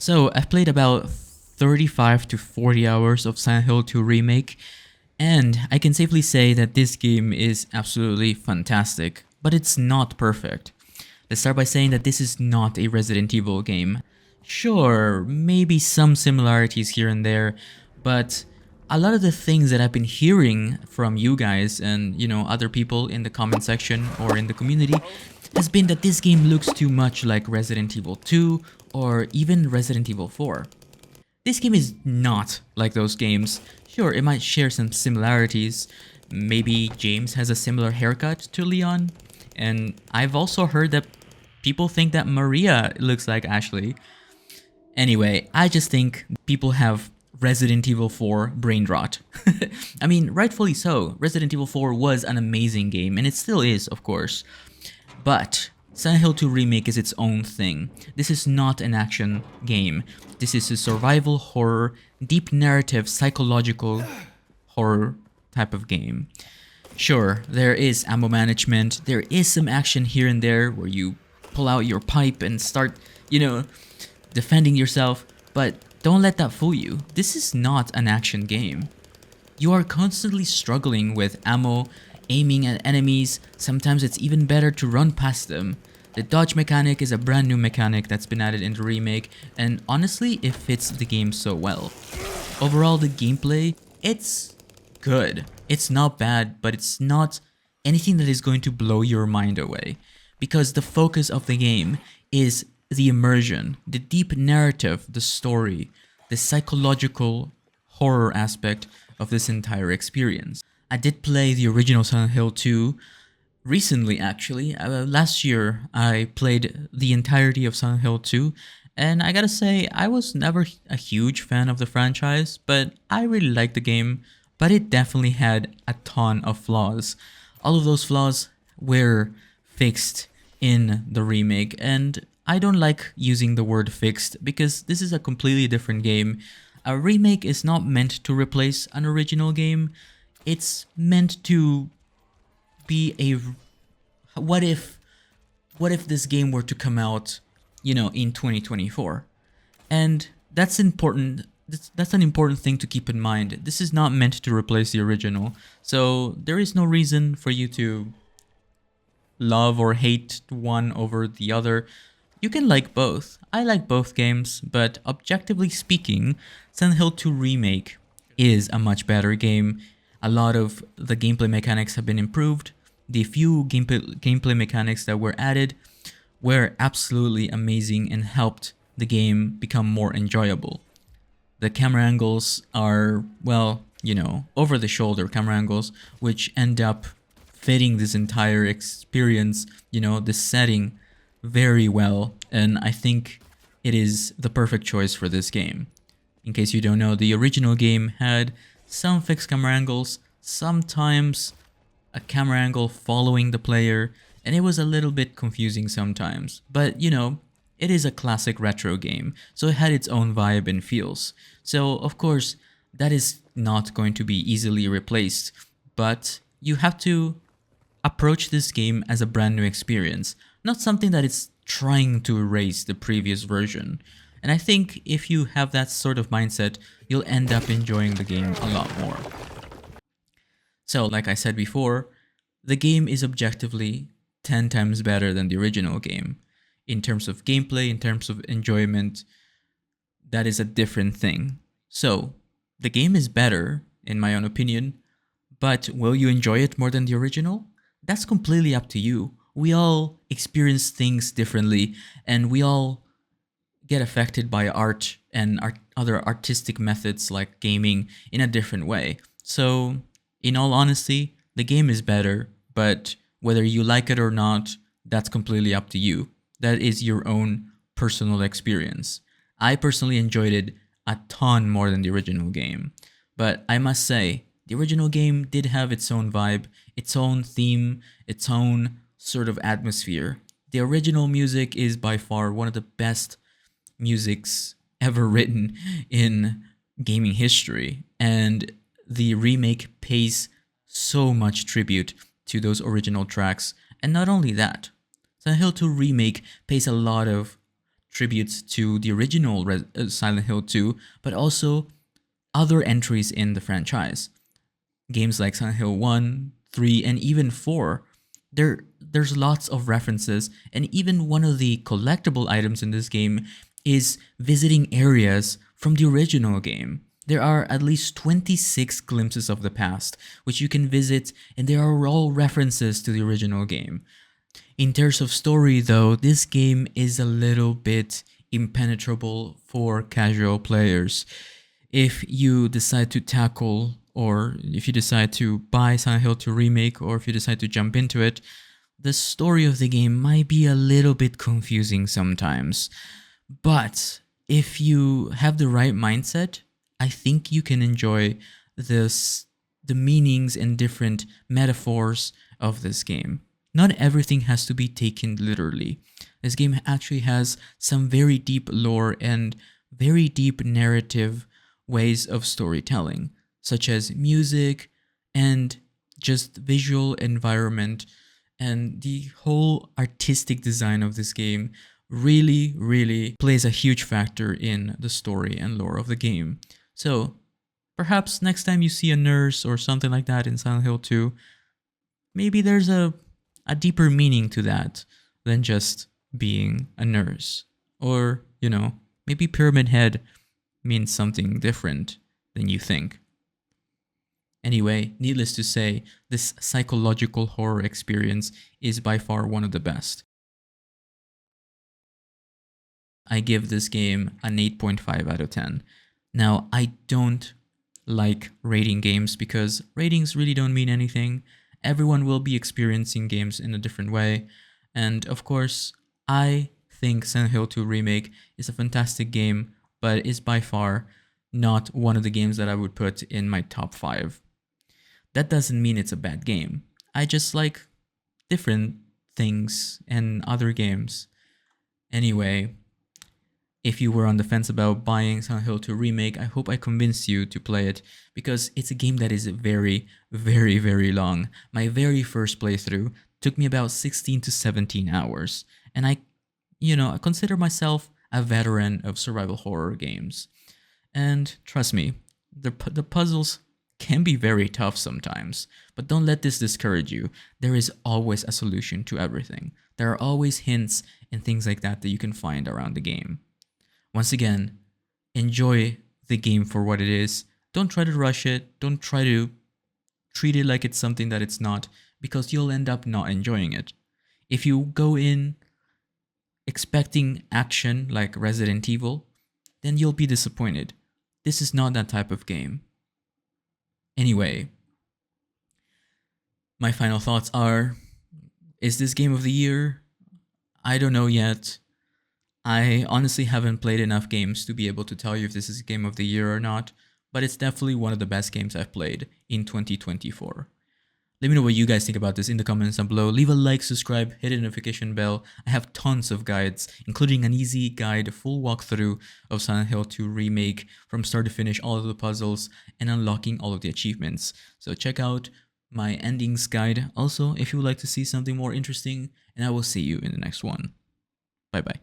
So I've played about 35 to 40 hours of Silent Hill 2 Remake, and I can safely say that this game is absolutely fantastic, but it's not perfect. Let's start by saying that this is not a Resident Evil game. Sure, maybe some similarities here and there, but a lot of the things that I've been hearing from you guys and, other people in the comment section or in the community has been that this game looks too much like Resident Evil 2 or even Resident Evil 4. This game is not like those games. Sure, it might share some similarities. Maybe James has a similar haircut to Leon. And I've also heard that people think that Maria looks like Ashley. Anyway, I just think people have Resident Evil 4 brain rot. I mean, rightfully so. Resident Evil 4 was an amazing game, and it still is, of course. But Silent Hill 2 Remake is its own thing. This is not an action game. This is a survival horror, deep narrative, psychological horror type of game. Sure, there is ammo management, there is some action here and there where you pull out your pipe and start, defending yourself, but don't let that fool you. This is not an action game. You are constantly struggling with ammo, aiming at enemies. Sometimes it's even better to run past them. The dodge mechanic is a brand new mechanic that's been added in the remake, and honestly, it fits the game so well. Overall, the gameplay, it's good. It's not bad, but it's not anything that is going to blow your mind away. Because the focus of the game is the immersion, the deep narrative, the story, the psychological horror aspect of this entire experience. I did play the original Silent Hill 2 recently, actually. Last year, I played the entirety of Silent Hill 2, and I gotta say, I was never a huge fan of the franchise, but I really liked the game, but it definitely had a ton of flaws. All of those flaws were fixed in the remake, and I don't like using the word fixed because this is a completely different game. A remake is not meant to replace an original game. It's meant to be a what if this game were to come out, in 2024. And that's important. That's an important thing to keep in mind. This is not meant to replace the original. So there is no reason for you to love or hate one over the other. You can like both. I like both games, but objectively speaking, Silent Hill 2 Remake is a much better game. A lot of the gameplay mechanics have been improved. The few gameplay mechanics that were added were absolutely amazing and helped the game become more enjoyable. The camera angles are, over the shoulder camera angles, which end up fitting this entire experience, this setting very well, and I think it is the perfect choice for this game. In case you don't know, the original game had some fixed camera angles, sometimes a camera angle following the player, and it was a little bit confusing sometimes. But, it is a classic retro game, so it had its own vibe and feels. So, of course, that is not going to be easily replaced, but you have to approach this game as a brand new experience, not something that is trying to erase the previous version. And I think if you have that sort of mindset, you'll end up enjoying the game a lot more. So, like I said before, the game is objectively 10 times better than the original game. In terms of gameplay, in terms of enjoyment, that is a different thing. So, the game is better, in my own opinion, but will you enjoy it more than the original? That's completely up to you. We all experience things differently, and we all get affected by art and other artistic methods like gaming in a different way. So, in all honesty, the game is better, but whether you like it or not, that's completely up to you. That is your own personal experience. I personally enjoyed it a ton more than the original game. But I must say, the original game did have its own vibe, its own theme, its own sort of atmosphere. The original music is by far one of the best musics ever written in gaming history, and the remake pays so much tribute to those original tracks. And not only that, Silent Hill 2 Remake pays a lot of tributes to the original Silent Hill 2, but also other entries in the franchise. Games like Silent Hill 1, 3, and even 4. There's lots of references, and even one of the collectible items in this game is visiting areas from the original game. There are at least 26 glimpses of the past, which you can visit, and they are all references to the original game. In terms of story, though, this game is a little bit impenetrable for casual players. If you decide to tackle, or if you decide to buy Silent Hill 2 Remake, or if you decide to jump into it, the story of the game might be a little bit confusing sometimes. But if you have the right mindset, I think you can enjoy the meanings and different metaphors of this game. Not everything has to be taken literally. This game actually has some very deep lore and very deep narrative ways of storytelling, such as music and just visual environment, and the whole artistic design of this game really plays a huge factor in the story and lore of the game. So perhaps next time you see a nurse or something like that in Silent Hill 2, maybe there's a deeper meaning to that than just being a nurse. Or, maybe Pyramid Head means something different than you think. Anyway, needless to say, this psychological horror experience is by far one of the best. I give this game an 8.5 out of 10. Now, I don't like rating games because ratings really don't mean anything. Everyone will be experiencing games in a different way. And of course, I think Silent Hill 2 Remake is a fantastic game, but is by far not one of the games that I would put in my top 5. That doesn't mean it's a bad game. I just like different things and other games. Anyway, if you were on the fence about buying Silent Hill 2 Remake, I hope I convinced you to play it, because it's a game that is very long. My very first playthrough took me about 16 to 17 hours, and I consider myself a veteran of survival horror games. And trust me, the puzzles can be very tough sometimes, but don't let this discourage you. There is always a solution to everything. There are always hints and things like that you can find around the game. Once again, enjoy the game for what it is. Don't try to rush it. Don't try to treat it like it's something that it's not, because you'll end up not enjoying it. If you go in expecting action like Resident Evil, then you'll be disappointed. This is not that type of game. Anyway, my final thoughts are, is this game of the year? I don't know yet. I honestly haven't played enough games to be able to tell you if this is game of the year or not, but it's definitely one of the best games I've played in 2024. Let me know what you guys think about this in the comments down below. Leave a like, subscribe, hit the notification bell. I have tons of guides, including an easy guide, full walkthrough of Silent Hill 2 Remake from start to finish, all of the puzzles, and unlocking all of the achievements. So check out my endings guide also if you would like to see something more interesting, and I will see you in the next one. Bye bye.